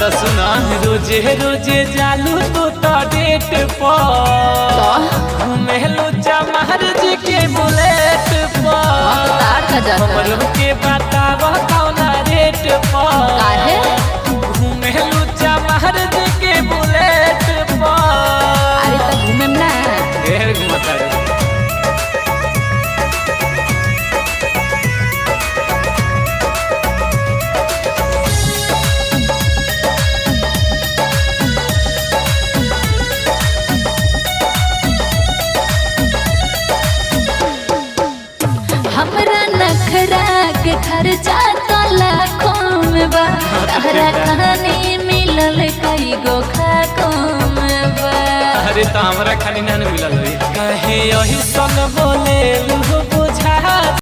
तो सुना रोजे रोजे जालू तो डेट पर घूमेलू चमार जी के बुलेट पर हमरो के बताव कौना रेट पर घूमेलू चमार जी के बुलेट पर। अरे तो घूमे ना ढेर घूमता रे। हमरा नखरा के खर्चा तो लाखों में बा, तहरा कहानी मिलल कई गो खाकों में बा। अरे तो हमरा खाली ना मिलल कहे यही सन बोले बुझा